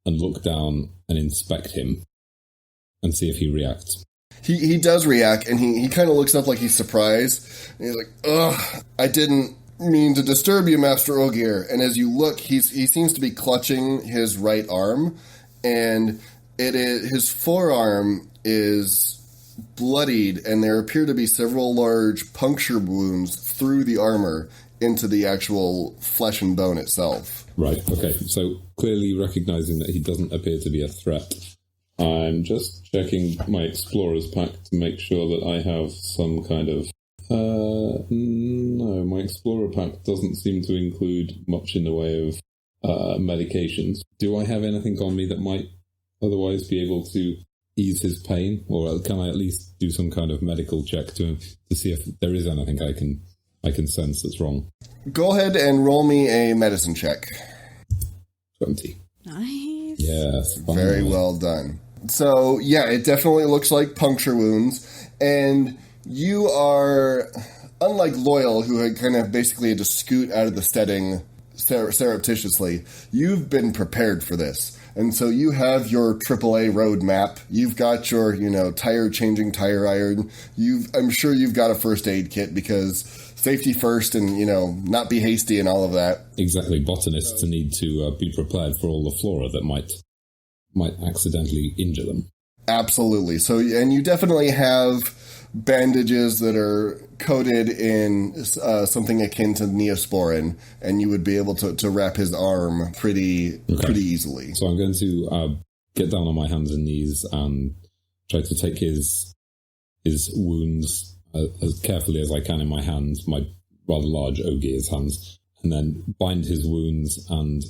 and look down and inspect him and see if he reacts. He does react, and he kind of looks up like he's surprised. And he's like, "Ugh, I didn't mean to disturb you, Master Ogier." And as you look, he seems to be clutching his right arm, and his forearm is bloodied, and there appear to be several large puncture wounds through the armor into the actual flesh and bone itself. Right, okay. So clearly recognizing that he doesn't appear to be a threat, I'm just checking my explorer's pack to make sure that I have some kind of... no, my explorer pack doesn't seem to include much in the way of medications. Do I have anything on me that might otherwise be able to ease his pain? Or can I at least do some kind of medical check to him to see if there is anything I can sense that's wrong? Go ahead and roll me a medicine check. 20. Nice. Yes. Very well done. So, yeah, it definitely looks like puncture wounds. And you are, unlike Loyal, who had kind of basically had to scoot out of the setting surreptitiously, you've been prepared for this. And so you have your AAA roadmap. You've got your, tire-changing tire iron. I'm sure you've got a first aid kit because safety first and, not be hasty and all of that. Exactly. Botanists need to be prepared for all the flora that might accidentally injure them. Absolutely. So, and you definitely have bandages that are coated in something akin to neosporin, and you would be able to wrap his arm pretty easily. So I'm going to get down on my hands and knees and try to take his wounds as carefully as I can in my hands, my rather large Ogier's hands, and then bind his wounds and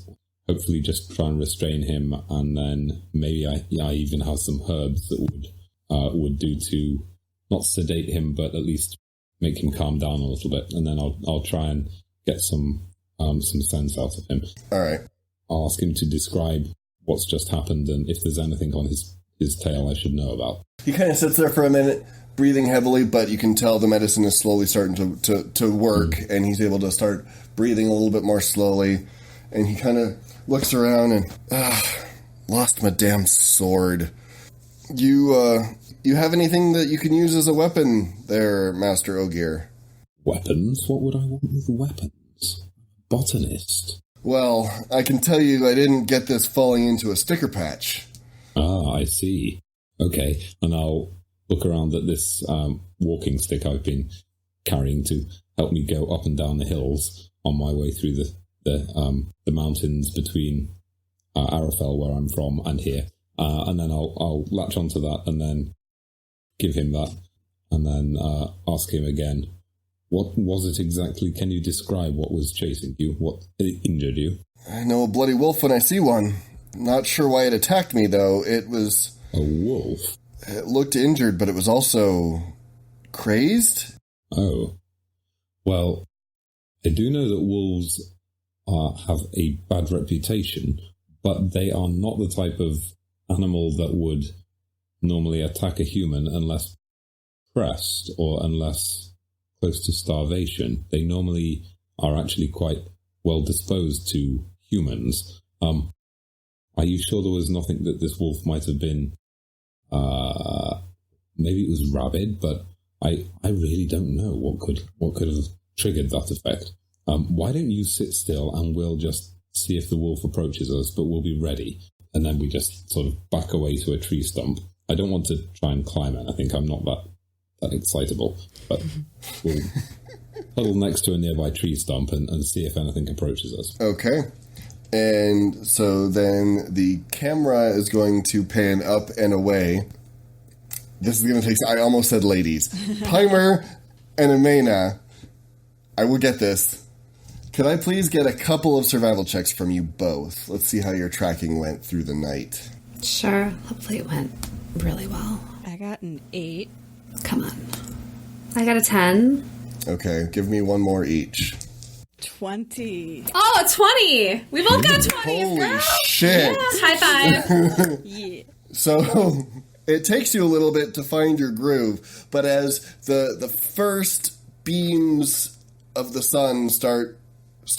hopefully just try and restrain him, and then maybe I even have some herbs that would do to not sedate him, but at least make him calm down a little bit, and then I'll try and get some sense out of him. All right. I'll ask him to describe what's just happened and if there's anything on his tail I should know about. He kind of sits there for a minute, breathing heavily, but you can tell the medicine is slowly starting to work, and he's able to start breathing a little bit more slowly, and he kind of looks around and, lost my damn sword. You have anything that you can use as a weapon there, Master Ogier? Weapons? What would I want with weapons? Botanist. Well, I can tell you I didn't get this falling into a sticker patch. Ah, I see. Okay, and I'll look around at this walking stick I've been carrying to help me go up and down the hills on my way through the mountains between Arafel, where I'm from, and here. And then I'll latch onto that and then give him that, and then ask him again, what was it exactly? Can you describe what was chasing you? What injured you? I know a bloody wolf when I see one. Not sure why it attacked me, though. It was... A wolf? It looked injured, but it was also crazed. Oh. Well, I do know that wolves have a bad reputation, but they are not the type of animal that would normally attack a human unless pressed or unless close to starvation. They normally are actually quite well disposed to humans. Are you sure there was nothing that this wolf might have been? Maybe it was rabid, but I really don't know what could have triggered that effect. Why don't you sit still and we'll just see if the wolf approaches us, but we'll be ready. And then we just sort of back away to a tree stump. I don't want to try and climb it. I think I'm not that excitable. But we'll huddle next to a nearby tree stump and see if anything approaches us. Okay. And so then the camera is going to pan up and away. This is going to take... I almost said ladies. Pimur and Amena. I will get this. Could I please get a couple of survival checks from you both? Let's see how your tracking went through the night. Sure. Hopefully it went really well. I got an 8. Come on. I got a 10. Okay, give me one more each. 20. Oh, a 20! We both got 20. Holy shit! Yeah, high five. Yeah. So it takes you a little bit to find your groove, but as the first beams of the sun start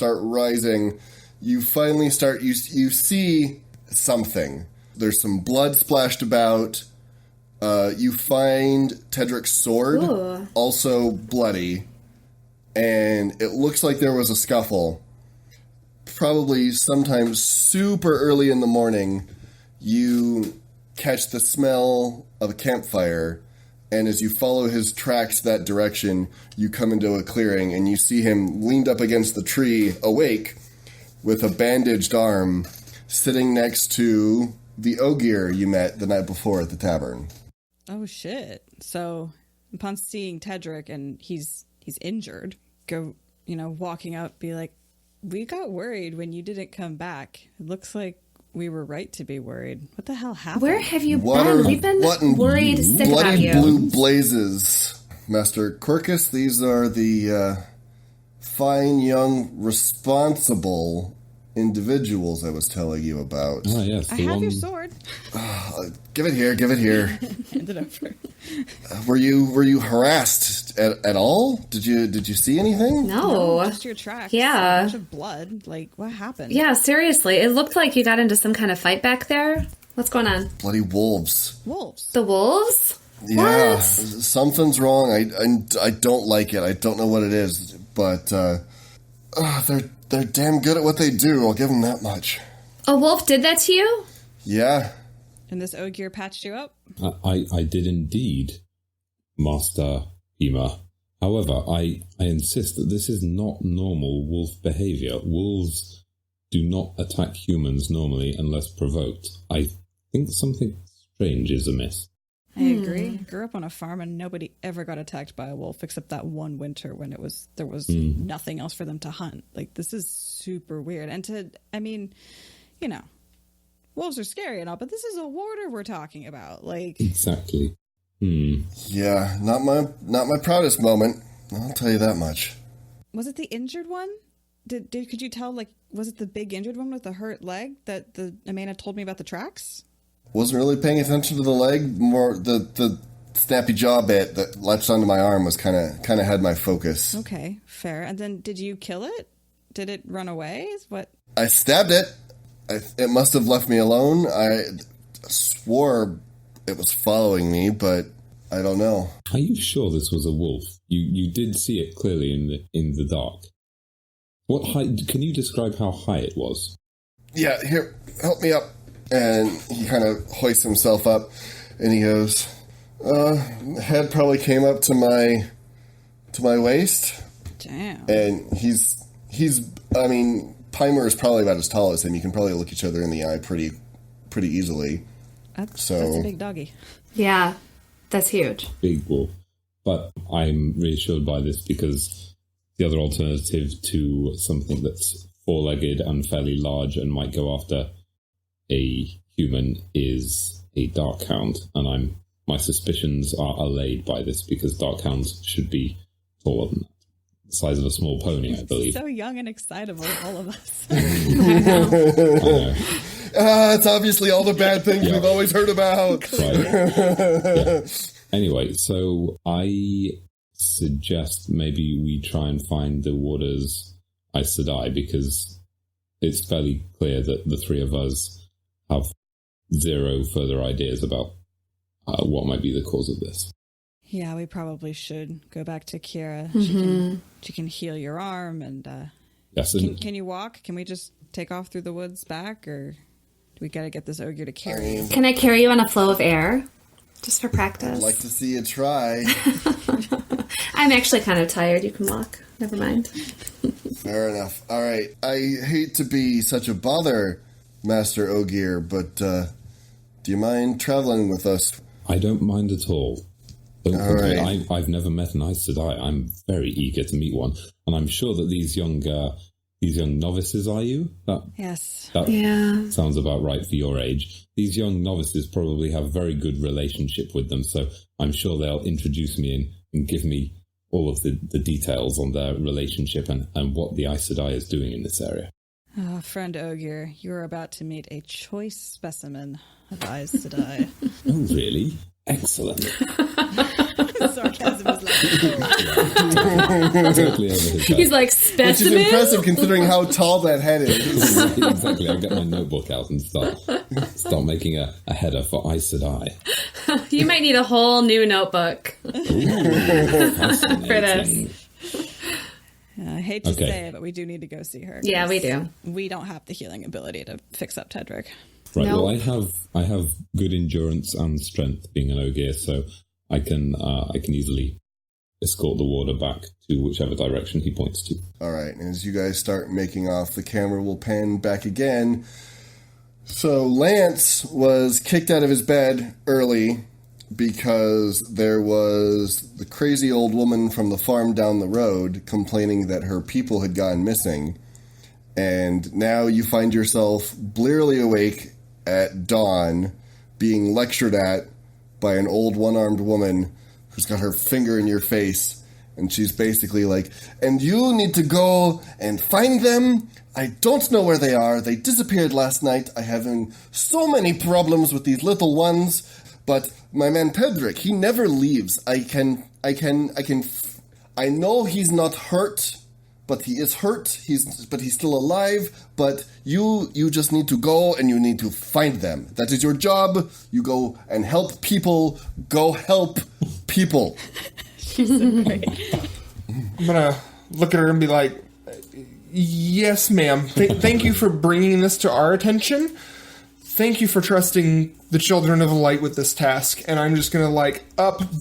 rising, you finally you see something. There's some blood splashed about. You find Tedric's sword, Ooh. also bloody, and it looks like there was a scuffle. Probably sometime super early in the morning, you catch the smell of a campfire And as you follow his tracks that direction, you come into a clearing, and you see him leaned up against the tree, awake, with a bandaged arm, sitting next to the Ogier you met the night before at the tavern. Oh, shit. So, upon seeing Tedric and he's injured, go, walking up, be like, we got worried when you didn't come back. It looks like we were right to be worried. What the hell happened? Where have you been? We've been worried sick about you. Blue blazes, Master Quercus. These are the fine, young, responsible individuals I was telling you about. Ah, yes. I have your sword. Give it here. Hand it over. Were you harassed at all? Did you see anything? No. Just your tracks. Yeah. A bunch of blood. Like, what happened? Yeah, seriously. It looked like you got into some kind of fight back there. What's going on? Bloody wolves. Wolves. The wolves? Yeah, What? something's wrong. I don't like it. I don't know what it is, but they're damn good at what they do. I'll give them that much. A wolf did that to you? Yeah. And this Ogier patched you up? I did indeed, Master Pimur. However, I insist that this is not normal wolf behavior. Wolves do not attack humans normally unless provoked. I think something strange is amiss. I agree. Grew up on a farm and nobody ever got attacked by a wolf except that one winter when there was nothing else for them to hunt. Like, this is super weird. And wolves are scary and all, but this is a warder we're talking about. Like, Exactly. Yeah, not my proudest moment. I'll tell you that much. was it the injured one? Could you tell, like, was it the big injured one with the hurt leg that the Amena told me about the tracks? Wasn't really paying attention to the leg. More the snappy jaw bit that latched onto my arm was kind of had my focus. Okay, fair. And then did you kill it? Did it run away? What? I stabbed it. It must have left me alone. I swore it was following me, but I don't know. Are you sure this was a wolf? You did see it clearly in the dark. What height? Can you describe how high it was? Yeah, here, help me up. And he kind of hoists himself up, and he goes, head probably came up to my waist. Damn. And he's I mean, Pimur is probably about as tall as him. You can probably look each other in the eye pretty easily. That's a big doggy. Yeah, that's huge. Big wolf. But I'm reassured by this because the other alternative to something that's four-legged and fairly large and might go after a human is a dark hound, and my suspicions are allayed by this because dark hounds should be taller than that. The size of a small pony, I believe. So young and excitable, all of us. I know. It's obviously all the bad things we've always heard about. Right. Yeah. Anyway, so I suggest maybe we try and find the warder's Aes Sedai, because it's fairly clear that the three of us have zero further ideas about what might be the cause of this. Yeah, we probably should go back to Kira. She can heal your arm, and Yes, can you walk? Can we just take off through the woods back, or do we got to get this Ogier to carry? Can I carry you on a flow of air? Just for practice. I'd like to see you try. I'm actually kind of tired. You can walk. Never mind. Fair enough. All right. I hate to be such a bother, Master Ogier, but do you mind traveling with us? I don't mind at all. All right. I've never met an Aes Sedai. I'm very eager to meet one, and I'm sure that these young novices are you? Yes. That Yeah. sounds about right for your age. These young novices probably have very good relationship with them, so I'm sure they'll introduce me and give me all of the details on their relationship and what the Aes Sedai is doing in this area. Oh, friend Ogier, you are about to meet a choice specimen of Aes Sedai. Oh, really? Excellent. Sarcasm is like, Totally over his head. He's like, Which is specimen? impressive considering how tall that head is. Exactly. I'll get my notebook out and start making a header for Aes Sedai. You might need a whole new notebook. Ooh, fascinating. For this. I hate to Okay. say it, but we do need to go see her. Yeah, we do. We don't have the healing ability to fix up Tedric. Right. No. Well, I have good endurance and strength being an Ogier, so I can easily escort the warder back to whichever direction he points to. All right, and as you guys start making off, the camera will pan back again. So Lance was kicked out of his bed early because there was the crazy old woman from the farm down the road complaining that her people had gone missing. And now you find yourself blearily awake at dawn, being lectured at by an old one-armed woman who's got her finger in your face. And she's basically like, and you need to go and find them. I don't know where they are. They disappeared last night. I have so many problems with these little ones. But my man Tedric, he never leaves. I know he's not hurt, but he is hurt. But he's still alive. But you just need to go and you need to find them. That is your job. You go and help people. Go help people. She's so great. I'm gonna look at her and be like, yes, ma'am. Thank you for bringing this to our attention. Thank you for trusting the Children of the Light with this task. And I'm just gonna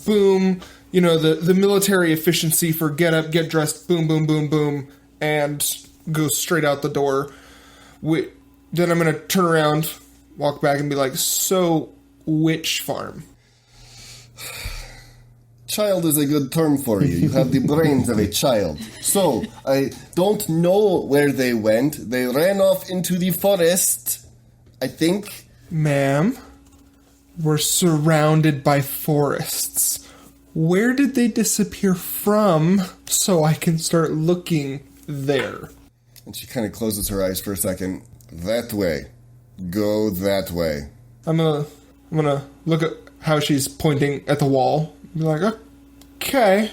boom, the military efficiency for get up, get dressed, boom, boom, boom, boom, and go straight out the door. Then I'm gonna turn around, walk back and be like, so which farm? Child is a good term for you. You have the brains of a child. So, I don't know where they went. They ran off into the forest, I think. Ma'am, we're surrounded by forests. Where did they disappear from so I can start looking there? And she kind of closes her eyes for a second. That way. Go that way. I'm gonna look at how she's pointing at the wall. Be like, okay.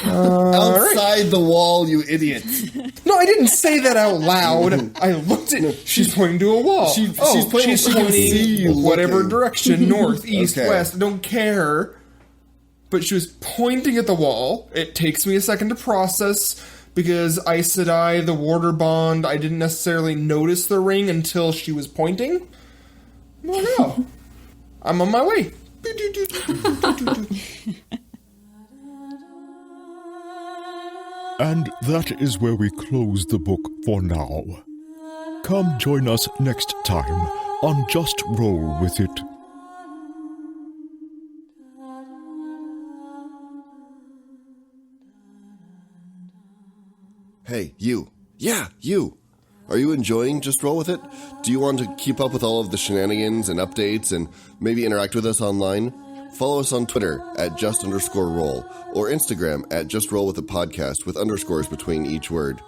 Outside the wall, you idiot. No, I didn't say that out loud. I looked at... She's pointing to a wall. She's pointing whatever direction, north, east, Okay. west, I don't care. But she was pointing at the wall. It takes me a second to process because Aes Sedai, the warder bond, I didn't necessarily notice the ring until she was pointing. No. I'm on my way. And that is where we close the book for now. Come join us next time on Just Roll With It. Hey, you. Yeah, you. Are you enjoying Just Roll With It? Do you want to keep up with all of the shenanigans and updates and maybe interact with us online? Follow us on Twitter at just_roll or Instagram at justrowlwithitpodcast with underscores between each word.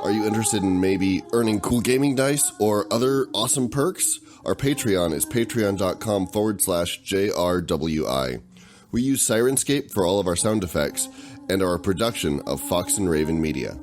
Are you interested in maybe earning cool gaming dice or other awesome perks? Our Patreon is patreon.com/JRWI. We use Sirenscape for all of our sound effects and are a production of Fox and Raven Media.